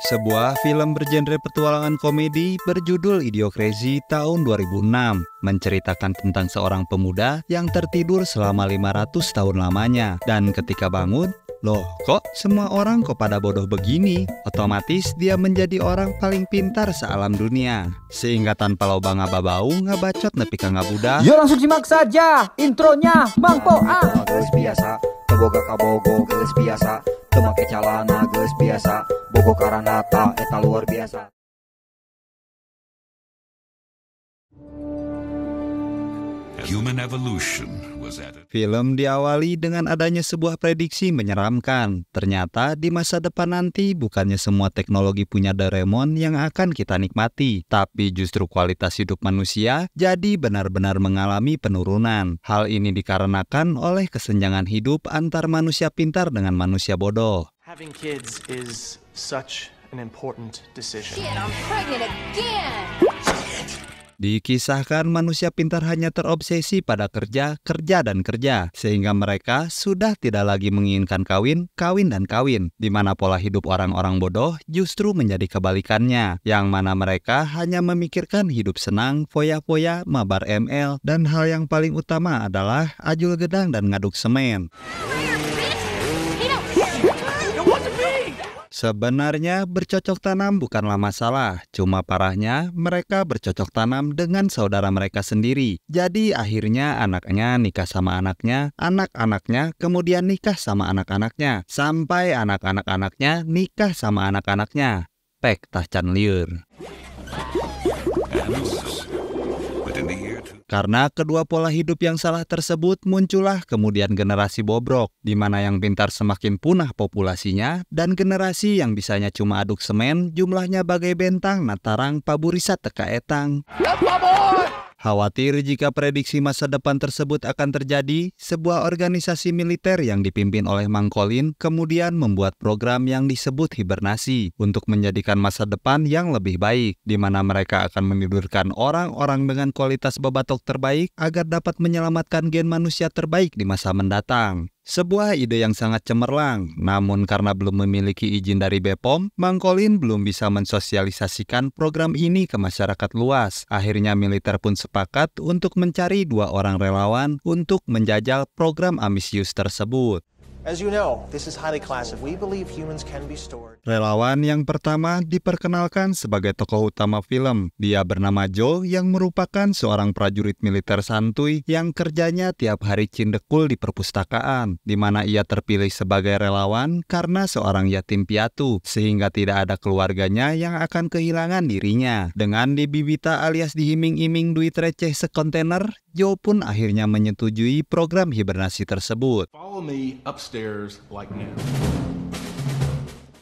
Sebuah film bergenre petualangan komedi berjudul Idiocracy tahun 2006 menceritakan tentang seorang pemuda yang tertidur selama 500 tahun lamanya. Dan ketika bangun, loh kok semua orang kok pada bodoh begini? Otomatis dia menjadi orang paling pintar sealam dunia. Sehingga tanpa loba ngababau, ngabacot nepi ka ngabudak. Yo langsung simak saja intronya Mang Poa. Geus biasa, teboga kabogo geus biasa, teu make calana geus biasa, bogo karanata eta luar biasa. Human evolution was at it. Film diawali dengan adanya sebuah prediksi menyeramkan. Ternyata di masa depan nanti bukannya semua teknologi punya Doraemon yang akan kita nikmati, tapi justru kualitas hidup manusia jadi benar-benar mengalami penurunan. Hal ini dikarenakan oleh kesenjangan hidup antar manusia pintar dengan manusia bodoh. Having kids is such an important decision. Shit, I'm pregnant again! Dikisahkan manusia pintar hanya terobsesi pada kerja, dan kerja, sehingga mereka sudah tidak lagi menginginkan kawin, dan kawin, di mana pola hidup orang-orang bodoh justru menjadi kebalikannya, yang mana mereka hanya memikirkan hidup senang, foya-foya, mabar ML, dan hal yang paling utama adalah ajul gedang dan ngaduk semen. Sebenarnya bercocok tanam bukanlah masalah, cuma parahnya mereka bercocok tanam dengan saudara mereka sendiri. Jadi akhirnya anaknya nikah sama anaknya, anak-anaknya kemudian nikah sama anak-anaknya, sampai anak-anak-anaknya nikah sama anak-anaknya. Pek tah can lieur. Karena kedua pola hidup yang salah tersebut muncullah kemudian generasi bobrok, di mana yang pintar semakin punah populasinya, dan generasi yang bisanya cuma aduk semen jumlahnya bagai bentang natarang paburisat teka etang. Khawatir jika prediksi masa depan tersebut akan terjadi, sebuah organisasi militer yang dipimpin oleh Mang Colin kemudian membuat program yang disebut hibernasi untuk menjadikan masa depan yang lebih baik, di mana mereka akan menidurkan orang-orang dengan kualitas babatok terbaik agar dapat menyelamatkan gen manusia terbaik di masa mendatang. Sebuah ide yang sangat cemerlang, namun karena belum memiliki izin dari BPOM, Mang Colin belum bisa mensosialisasikan program ini ke masyarakat luas. Akhirnya militer pun sepakat untuk mencari 2 orang relawan untuk menjajal program ambisius tersebut. As you know, this is highly classified. We believe humans can be stored. Relawan yang pertama diperkenalkan sebagai tokoh utama film. Dia bernama Joe yang merupakan seorang prajurit militer santuy yang kerjanya tiap hari cindekul di perpustakaan, di mana ia terpilih sebagai relawan karena seorang yatim piatu, sehingga tidak ada keluarganya yang akan kehilangan dirinya. Dengan dibibita alias dihiming-iming duit receh sekontainer, Joe pun akhirnya menyetujui program hibernasi tersebut. Follow me upstairs like now.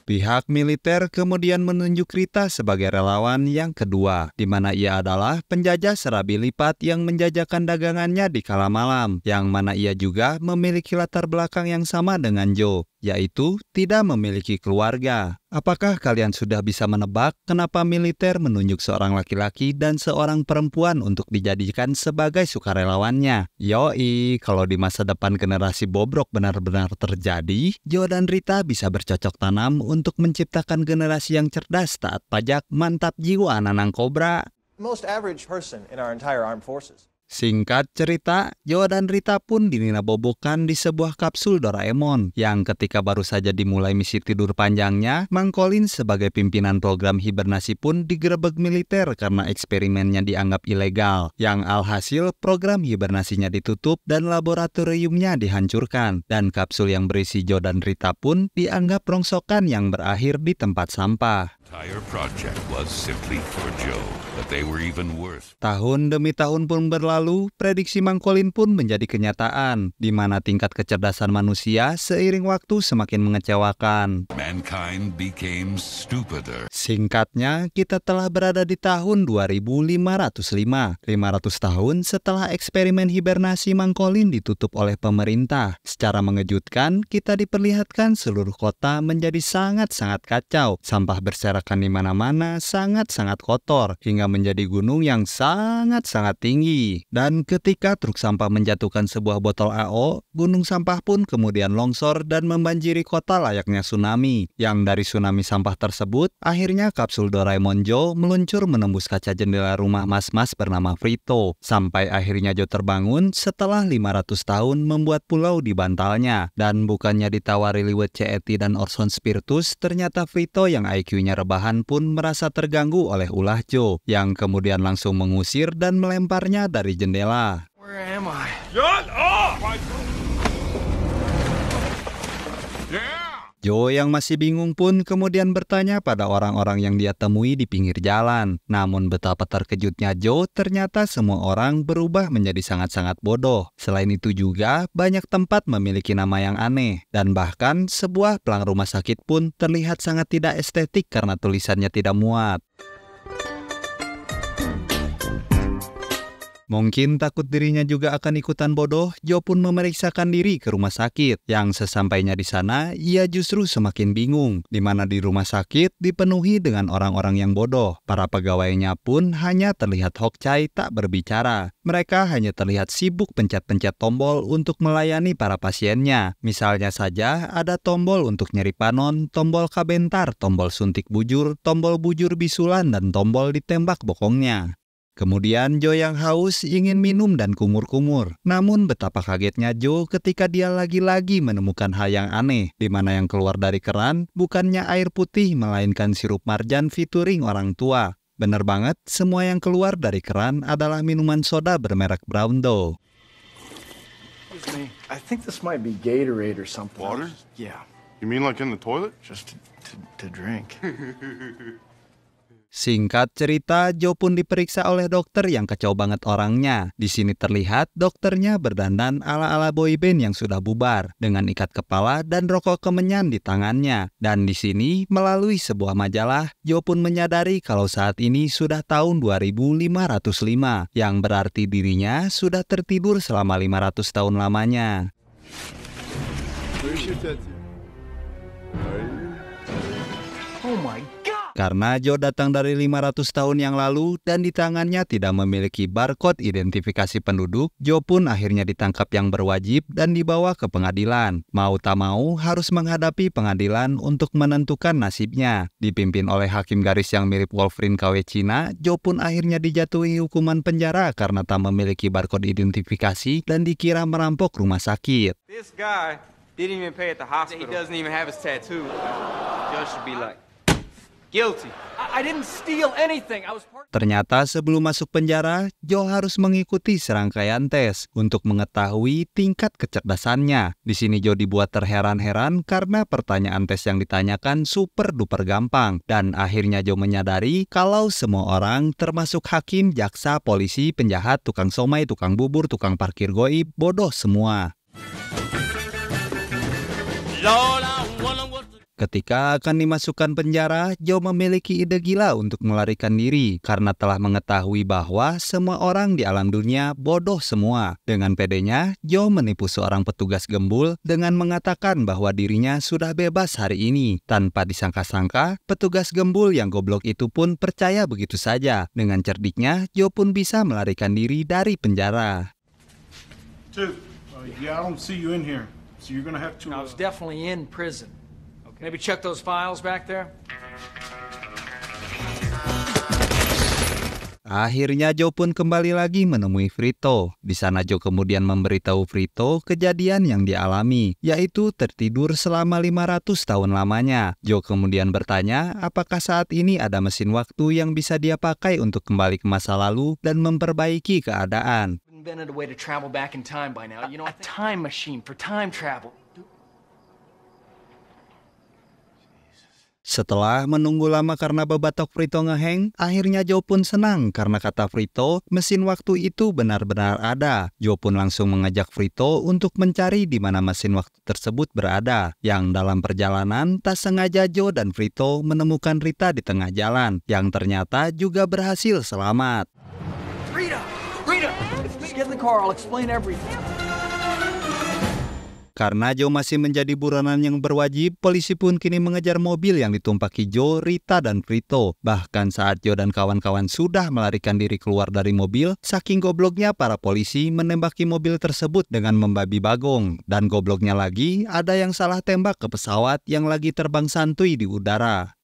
Pihak militer kemudian menunjuk Rita sebagai relawan yang kedua, di mana ia adalah penjajah serabi lipat yang menjajakan dagangannya di kala malam, yang mana ia juga memiliki latar belakang yang sama dengan Joe, yaitu tidak memiliki keluarga. Apakah kalian sudah bisa menebak kenapa militer menunjuk seorang laki-laki dan seorang perempuan untuk dijadikan sebagai sukarelawannya? Yoi, kalau di masa depan generasi bobrok benar-benar terjadi, Joe dan Rita bisa bercocok tanam untuk menciptakan generasi yang cerdas, taat pajak, mantap jiwa, nanang kobra. Most average person in our entire armed forces. Singkat cerita, Joe dan Rita pun dininabobokan di sebuah kapsul Doraemon, yang ketika baru saja dimulai misi tidur panjangnya, Mang Colin sebagai pimpinan program hibernasi pun digerebek militer karena eksperimennya dianggap ilegal, yang alhasil program hibernasinya ditutup dan laboratoriumnya dihancurkan, dan kapsul yang berisi Joe dan Rita pun dianggap rongsokan yang berakhir di tempat sampah. Entire project was simply for Joe, but they were even worse. Tahun demi tahun pun berlalu, prediksi Mang Colin pun menjadi kenyataan, di mana tingkat kecerdasan manusia seiring waktu semakin mengecewakan. Mankind became stupider. Singkatnya, kita telah berada di tahun 2505, 500 tahun setelah eksperimen hibernasi mangkolin ditutup oleh pemerintah. Secara mengejutkan, kita diperlihatkan seluruh kota menjadi sangat-sangat kacau. Sampah berserakan di mana-mana, sangat-sangat kotor, hingga menjadi gunung yang sangat-sangat tinggi. Dan ketika truk sampah menjatuhkan sebuah botol AO, gunung sampah pun kemudian longsor dan membanjiri kota layaknya tsunami. Yang dari tsunami sampah tersebut, akhirnya kapsul Doraemon Joe meluncur menembus kaca jendela rumah mas-mas bernama Frito. Sampai akhirnya Joe terbangun setelah 500 tahun membuat pulau di bantalnya. Dan bukannya ditawari liwet CET dan Orson Spiritus, ternyata Frito yang IQ-nya rebahan pun merasa terganggu oleh ulah Joe, yang kemudian langsung mengusir dan melemparnya dari jendela. Where am I? Shut up! Joe yang masih bingung pun kemudian bertanya pada orang-orang yang dia temui di pinggir jalan. Namun betapa terkejutnya Joe, ternyata semua orang berubah menjadi sangat-sangat bodoh. Selain itu juga, banyak tempat memiliki nama yang aneh. Dan bahkan sebuah pelang rumah sakit pun terlihat sangat tidak estetik karena tulisannya tidak muat. Mungkin takut dirinya juga akan ikutan bodoh, Joe pun memeriksakan diri ke rumah sakit. Yang sesampainya di sana, ia justru semakin bingung, di mana di rumah sakit dipenuhi dengan orang-orang yang bodoh. Para pegawainya pun hanya terlihat hokcai tak berbicara. Mereka hanya terlihat sibuk pencet-pencet tombol untuk melayani para pasiennya. Misalnya saja ada tombol untuk nyeri panon, tombol kabentar, tombol suntik bujur, tombol bujur bisulan, dan tombol ditembak bokongnya. Kemudian Joe yang haus ingin minum dan kumur-kumur. Namun betapa kagetnya Joe ketika dia lagi-lagi menemukan hal yang aneh, di mana yang keluar dari keran bukannya air putih melainkan sirup marjan featuring orang tua. Bener banget, semua yang keluar dari keran adalah minuman soda bermerek Brown Dough. Excuse me. I think this might be Gatorade or something. Water? Yeah, You mean like in the toilet? just to drink. Singkat cerita, Joe pun diperiksa oleh dokter yang kacau banget orangnya. Di sini terlihat dokternya berdandan ala-ala boyband yang sudah bubar, dengan ikat kepala dan rokok kemenyan di tangannya. Dan di sini, melalui sebuah majalah, Joe pun menyadari kalau saat ini sudah tahun 2505, yang berarti dirinya sudah tertidur selama 500 tahun lamanya. Oh my God! Karena Joe datang dari 500 tahun yang lalu dan di tangannya tidak memiliki barcode identifikasi penduduk, Joe pun akhirnya ditangkap yang berwajib dan dibawa ke pengadilan. Mau tak mau harus menghadapi pengadilan untuk menentukan nasibnya. Dipimpin oleh hakim garis yang mirip Wolverine KW Cina, Joe pun akhirnya dijatuhi hukuman penjara karena tak memiliki barcode identifikasi dan dikira merampok rumah sakit. This guy didn't even pay at the hospital. He doesn't even have his tattoo. Judge should be like, guilty. I didn't steal anything. I was part. Ternyata sebelum masuk penjara, Joe harus mengikuti serangkaian tes untuk mengetahui tingkat kecerdasannya. Di sini Joe dibuat terheran-heran karena pertanyaan tes yang ditanyakan super duper gampang. Dan akhirnya Joe menyadari kalau semua orang termasuk hakim, jaksa, polisi, penjahat, tukang somai, tukang bubur, tukang parkir goib, bodoh semua. Ketika akan dimasukkan penjara, Joe memiliki ide gila untuk melarikan diri karena telah mengetahui bahwa semua orang di alam dunia bodoh semua. Dengan pedenya, Joe menipu seorang petugas gembul dengan mengatakan bahwa dirinya sudah bebas hari ini. Tanpa disangka-sangka, petugas gembul yang goblok itu pun percaya begitu saja. Dengan cerdiknya, Joe pun bisa melarikan diri dari penjara. Dude, yeah, I don't see you in here. So you're gonna have to... I was definitely in prison. Maybe check those files back there. Akhirnya Joe pun kembali lagi menemui Frito. Di sana Joe kemudian memberitahu Frito kejadian yang dialami, yaitu tertidur selama 500 tahun lamanya. Joe kemudian bertanya apakah saat ini ada mesin waktu yang bisa dia pakai untuk kembali ke masa lalu dan memperbaiki keadaan. Invented a way to travel back in time by now. You know, a time machine for time travel. Setelah menunggu lama karena bebatok Frito ngeheng, akhirnya Joe pun senang karena kata Frito, mesin waktu itu benar-benar ada. Joe pun langsung mengajak Frito untuk mencari di mana mesin waktu tersebut berada. Yang dalam perjalanan, tak sengaja Joe dan Frito menemukan Rita di tengah jalan, yang ternyata juga berhasil selamat. Rita! Get in the car, I'll explain everything. Karena Joe masih menjadi buronan yang berwajib, polisi pun kini mengejar mobil yang ditumpaki Joe, Rita, dan Frito. Bahkan saat Joe dan kawan-kawan sudah melarikan diri keluar dari mobil, saking gobloknya para polisi menembaki mobil tersebut dengan membabi bagong. Dan gobloknya lagi, ada yang salah tembak ke pesawat yang lagi terbang santuy di udara.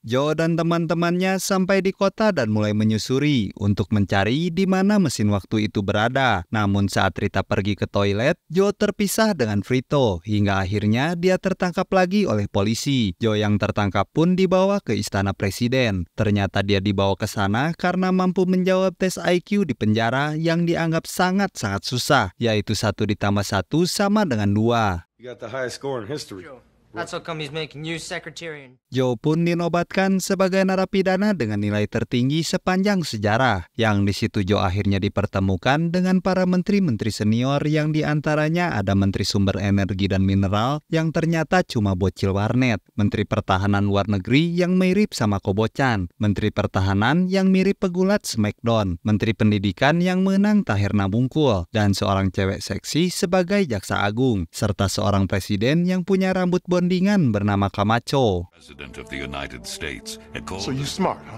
Joe dan teman-temannya sampai di kota dan mulai menyusuri untuk mencari di mana mesin waktu itu berada. Namun saat Rita pergi ke toilet, Joe terpisah dengan Frito hingga akhirnya dia tertangkap lagi oleh polisi. Joe yang tertangkap pun dibawa ke istana presiden. Ternyata dia dibawa ke sana karena mampu menjawab tes IQ di penjara yang dianggap sangat-sangat susah, yaitu 1 ditambah 1 sama dengan 2. You got the highest score in history. That's how come he's making you secretary. Joe pun dinobatkan sebagai narapidana dengan nilai tertinggi sepanjang sejarah. Yang di situ Joe akhirnya dipertemukan dengan para menteri-menteri senior yang diantaranya ada Menteri Sumber Energi dan Mineral yang ternyata cuma bocil warnet, Menteri Pertahanan Luar Negeri yang mirip sama Kobocan, Menteri Pertahanan yang mirip pegulat Smackdown, Menteri Pendidikan yang menang Tahirna Bungkul, dan seorang cewek seksi sebagai Jaksa Agung, serta seorang presiden yang punya rambut bondingan bernama Camacho. President of the United States. So you smart, huh?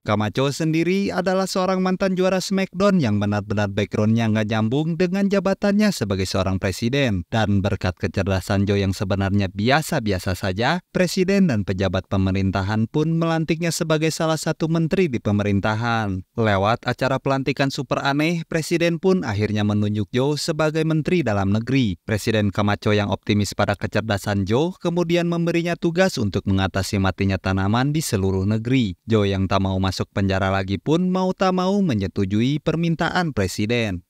Camacho sendiri adalah seorang mantan juara Smackdown yang benar-benar backgroundnya nggak nyambung dengan jabatannya sebagai seorang presiden. Dan berkat kecerdasan Joe yang sebenarnya biasa-biasa saja, presiden dan pejabat pemerintahan pun melantiknya sebagai salah satu menteri di pemerintahan. Lewat acara pelantikan super aneh, presiden pun akhirnya menunjuk Joe sebagai menteri dalam negeri. Presiden Camacho yang optimis pada kecerdasan Joe kemudian memberinya tugas untuk mengatasi matinya tanaman di seluruh negeri. Joe yang tak mau masuk penjara lagi pun mau tak mau menyetujui permintaan presiden.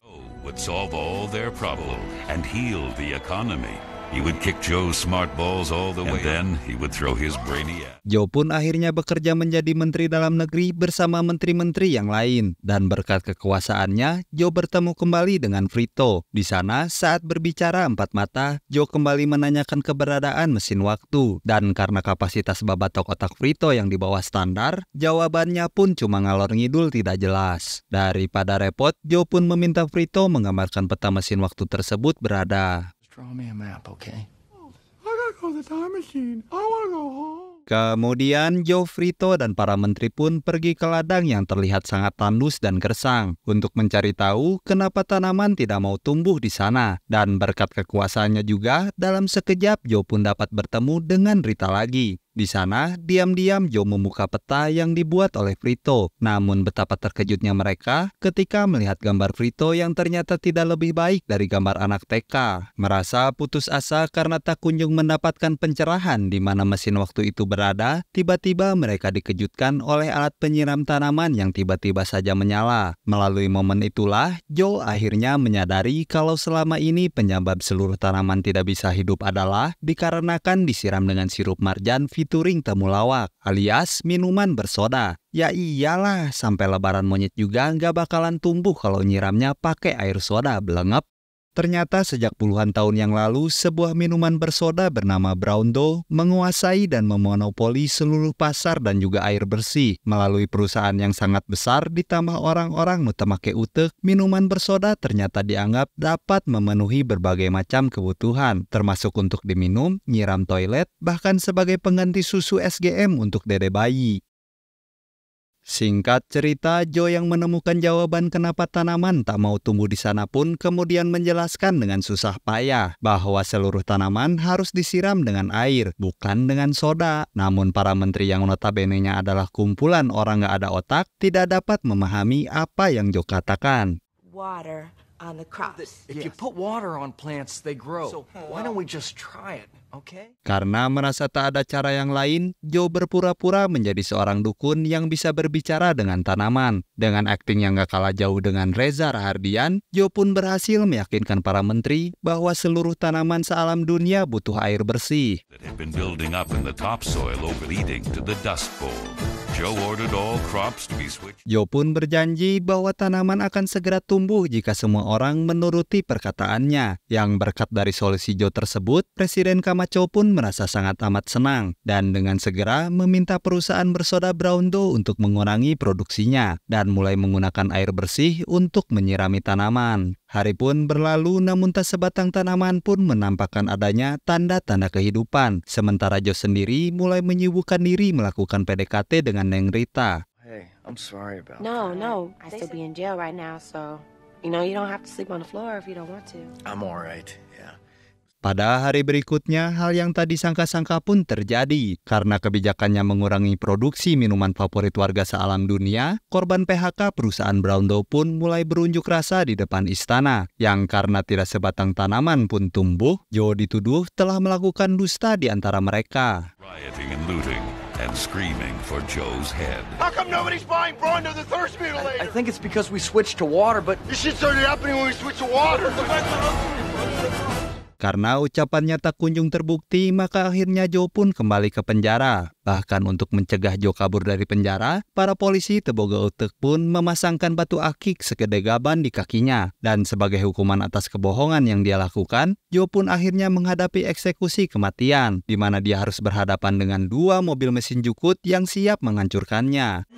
Would solve all their problems and heal the economy. He would kick Joe's smart balls all the way, and then he would throw his brainy ass. Joe pun akhirnya bekerja menjadi menteri dalam negeri bersama menteri-menteri yang lain. Dan berkat kekuasaannya, Joe bertemu kembali dengan Frito. Di sana, saat berbicara empat mata, Joe kembali menanyakan keberadaan mesin waktu. Dan karena kapasitas babatok otak Frito yang di bawah standar, jawabannya pun cuma ngalor ngidul tidak jelas. Daripada repot, Joe pun meminta Frito menggambarkan peta mesin waktu tersebut berada. Draw me a map, okay? I gotta go to the time machine. I wanna go home. Kemudian Joe, Frito, dan para menteri pun pergi ke ladang yang terlihat sangat tandus dan gersang untuk mencari tahu kenapa tanaman tidak mau tumbuh di sana. Dan berkat kekuasaannya juga, dalam sekejap Joe pun dapat bertemu dengan Rita lagi. Di sana, diam-diam Joe membuka peta yang dibuat oleh Frito. Namun betapa terkejutnya mereka ketika melihat gambar Frito yang ternyata tidak lebih baik dari gambar anak TK. Merasa putus asa karena tak kunjung mendapatkan pencerahan di mana mesin waktu itu berada, tiba-tiba mereka dikejutkan oleh alat penyiram tanaman yang tiba-tiba saja menyala. Melalui momen itulah, Joe akhirnya menyadari kalau selama ini penyebab seluruh tanaman tidak bisa hidup adalah dikarenakan disiram dengan sirup marjan featuring temulawak, alias minuman bersoda. Ya iyalah, sampai lebaran monyet juga nggak bakalan tumbuh kalau nyiramnya pakai air soda, belengep. Ternyata sejak puluhan tahun yang lalu, sebuah minuman bersoda bernama Brawndo menguasai dan memonopoli seluruh pasar dan juga air bersih. Melalui perusahaan yang sangat besar ditambah orang-orang nutamake utek, minuman bersoda ternyata dianggap dapat memenuhi berbagai macam kebutuhan, termasuk untuk diminum, nyiram toilet, bahkan sebagai pengganti susu SGM untuk dede bayi. Singkat cerita, Joe yang menemukan jawaban kenapa tanaman tak mau tumbuh di sana pun kemudian menjelaskan dengan susah payah bahwa seluruh tanaman harus disiram dengan air, bukan dengan soda. Namun para menteri yang notabene-nya adalah kumpulan orang gak ada otak tidak dapat memahami apa yang Joe katakan. Water, on the crops. If you put water on plants, they grow. So why don't we just try it, okay? Karena merasa tak ada cara yang lain, Joe berpura-pura menjadi seorang dukun yang bisa berbicara dengan tanaman. Dengan akting yang gak kalah jauh dengan Reza Rahardian, Joe pun berhasil meyakinkan para menteri bahwa seluruh tanaman sealam dunia butuh air bersih. That had been building up in the topsoil leading to the Dust Bowl. Joe ordered all crops to be switched. Joe pun berjanji bahwa tanaman akan segera tumbuh jika semua orang menuruti perkataannya. Yang berkat dari solusi Joe tersebut, Presiden Camacho pun merasa sangat amat senang dan dengan segera meminta perusahaan bersoda Brown Dough untuk mengurangi produksinya dan mulai menggunakan air bersih untuk menyirami tanaman. Hari pun berlalu namun tak sebatang tanaman pun menampakkan adanya tanda-tanda kehidupan. Sementara Joe sendiri mulai menyibukkan diri melakukan PDKT dengan Neng Rita. Hey, I'm sorry about No, I still be in jail right now, so you don't have to sleep on the floor if you don't want to. I'm all right, yeah. Pada hari berikutnya, hal yang tak disangka-sangka pun terjadi. Karena kebijakannya mengurangi produksi minuman favorit warga sealam dunia, korban PHK perusahaan Brown Dough pun mulai berunjuk rasa di depan istana. Yang karena tidak sebatang tanaman pun tumbuh, Joe dituduh telah melakukan dusta di antara mereka. Rioting and looting and screaming for Joe's head. How come nobody's buying Brown Dough the thirst mutilator? I think it's because we switched to water, but This shit started happening when we switched to water. Karena ucapannya tak kunjung terbukti, maka akhirnya Joe pun kembali ke penjara. Bahkan untuk mencegah Joe kabur dari penjara, para polisi Teboga Utek pun memasangkan batu akik segede gaban di kakinya. Dan sebagai hukuman atas kebohongan yang dia lakukan, Joe pun akhirnya menghadapi eksekusi kematian, di mana dia harus berhadapan dengan 2 mobil mesin jukut yang siap menghancurkannya.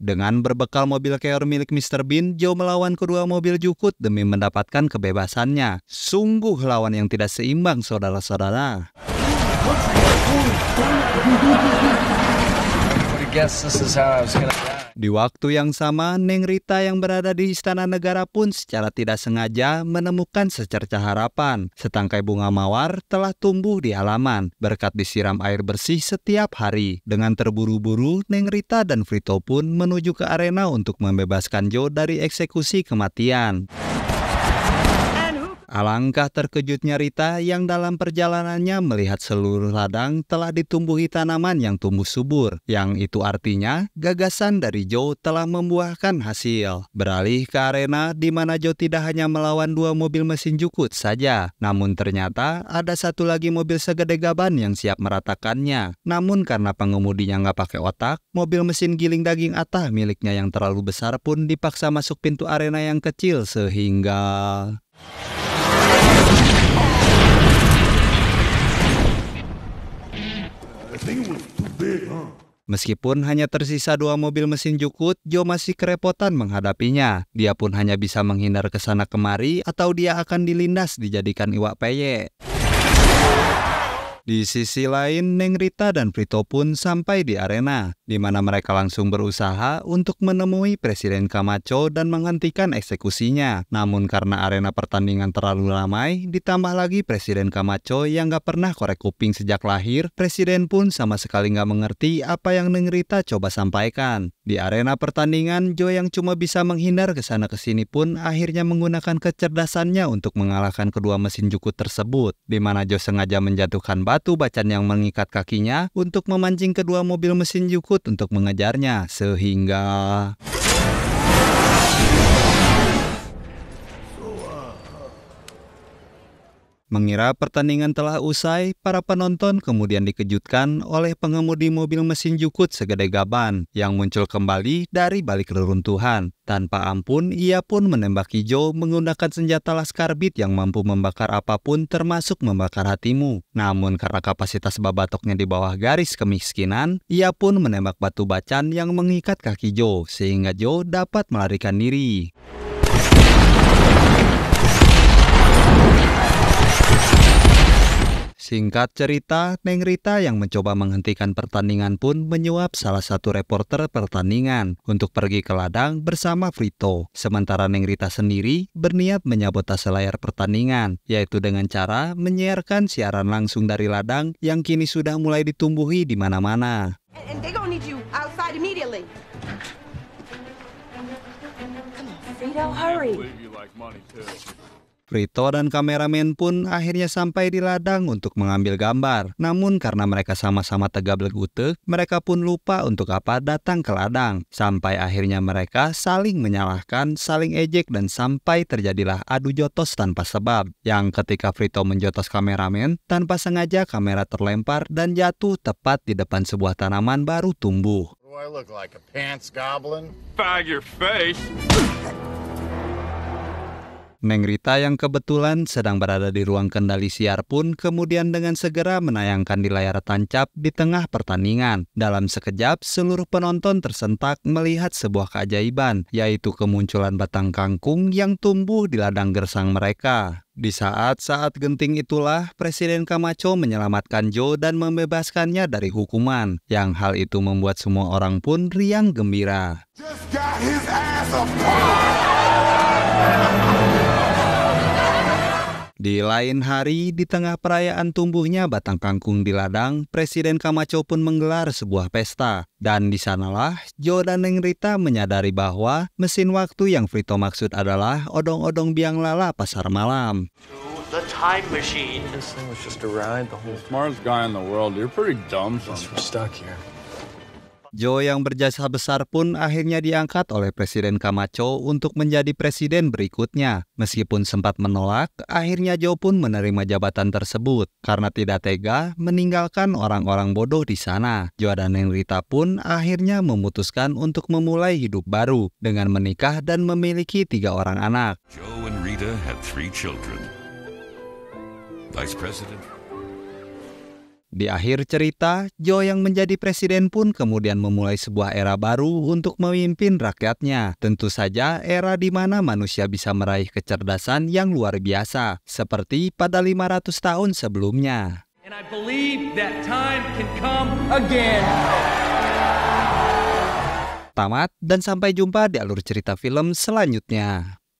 Dengan berbekal mobil Keor milik Mr. Bean, Joe melawan kedua mobil jukut demi mendapatkan kebebasannya. Sungguh lawan yang tidak seimbang, saudara-saudara. Di waktu yang sama, Neng Rita yang berada di Istana Negara pun secara tidak sengaja menemukan secercah harapan. Setangkai bunga mawar telah tumbuh di halaman, berkat disiram air bersih setiap hari. Dengan terburu-buru, Neng Rita dan Frito pun menuju ke arena untuk membebaskan Joe dari eksekusi kematian. Alangkah terkejutnya Rita yang dalam perjalanannya melihat seluruh ladang telah ditumbuhi tanaman yang tumbuh subur. Yang itu artinya gagasan dari Joe telah membuahkan hasil. Beralih ke arena di mana Joe tidak hanya melawan 2 mobil mesin jukut saja. Namun ternyata ada satu lagi mobil segede gaban yang siap meratakannya. Namun karena pengemudinya nggak pakai otak, mobil mesin giling daging Atah miliknya yang terlalu besar pun dipaksa masuk pintu arena yang kecil sehingga... Meskipun hanya tersisa 2 mobil mesin jukut, Joe masih kerepotan menghadapinya. Dia pun hanya bisa menghindar ke sana kemari atau dia akan dilindas dijadikan iwak peyek. Di sisi lain, Neng Rita dan Frito pun sampai di arena, di mana mereka langsung berusaha untuk menemui Presiden Camacho dan menghentikan eksekusinya. Namun karena arena pertandingan terlalu ramai, ditambah lagi Presiden Camacho yang gak pernah korek kuping sejak lahir, Presiden pun sama sekali gak mengerti apa yang Neng Rita coba sampaikan. Di arena pertandingan, Joe yang cuma bisa menghindar ke sana ke sini pun akhirnya menggunakan kecerdasannya untuk mengalahkan kedua mesin jukut tersebut, di mana Joe sengaja menjatuhkan batu bacan yang mengikat kakinya untuk memancing kedua mobil mesin jukut untuk mengejarnya, sehingga... Mengira pertandingan telah usai, para penonton kemudian dikejutkan oleh pengemudi mobil mesin jukut segede gaban yang muncul kembali dari balik reruntuhan. Tanpa ampun, ia pun menembaki Joe menggunakan senjata laskar beat yang mampu membakar apapun termasuk membakar hatimu. Namun karena kapasitas babatoknya di bawah garis kemiskinan, ia pun menembak batu bacan yang mengikat kaki Joe sehingga Joe dapat melarikan diri. Singkat cerita, Neng Rita yang mencoba menghentikan pertandingan pun menyuap salah satu reporter pertandingan untuk pergi ke ladang bersama Frito. Sementara Neng Rita sendiri berniat menyabotase layar pertandingan, yaitu dengan cara menyiarkan siaran langsung dari ladang yang kini sudah mulai ditumbuhi di mana-mana. And they gonna need you outside inside immediately. Come on, Frito, hurry. Frito dan kameramen pun akhirnya sampai di ladang untuk mengambil gambar. Namun karena mereka sama-sama tegap legutek, mereka pun lupa untuk apa datang ke ladang. Sampai akhirnya mereka saling menyalahkan, saling ejek, dan sampai terjadilah adu jotos tanpa sebab. Yang ketika Frito menjotos kameramen, tanpa sengaja kamera terlempar dan jatuh tepat di depan sebuah tanaman baru tumbuh. Do I look like a pants goblin? Fag your face! Neng Rita yang kebetulan sedang berada di ruang kendali siar pun kemudian dengan segera menayangkan di layar tancap di tengah pertandingan. Dalam sekejap, seluruh penonton tersentak melihat sebuah keajaiban, yaitu kemunculan batang kangkung yang tumbuh di ladang gersang mereka. Di saat-saat genting itulah, Presiden Camacho menyelamatkan Joe dan membebaskannya dari hukuman. Yang hal itu membuat semua orang pun riang gembira. Just got his ass up. Di lain hari, di tengah perayaan tumbuhnya batang kangkung di ladang, Presiden Camacho pun menggelar sebuah pesta. Dan di sanalah, Joe dan Neng Rita menyadari bahwa mesin waktu yang Frito maksud adalah odong-odong biang lala pasar malam. The time machine. This thing was just a ride the whole Smartest guy in the world. You're pretty dumb. time. We're stuck here. Joe yang berjasa besar pun akhirnya diangkat oleh Presiden Camacho untuk menjadi presiden berikutnya. Meskipun sempat menolak, akhirnya Joe pun menerima jabatan tersebut. Karena tidak tega meninggalkan orang-orang bodoh di sana. Joe dan Neng Rita pun akhirnya memutuskan untuk memulai hidup baru dengan menikah dan memiliki 3 orang anak. Joe and Rita had 3 children. Vice President. Di akhir cerita, Joe yang menjadi presiden pun kemudian memulai sebuah era baru untuk memimpin rakyatnya. Tentu saja era di mana manusia bisa meraih kecerdasan yang luar biasa, seperti pada 500 tahun sebelumnya. And I believe that time can come again. Tamat, dan sampai jumpa di alur cerita film selanjutnya.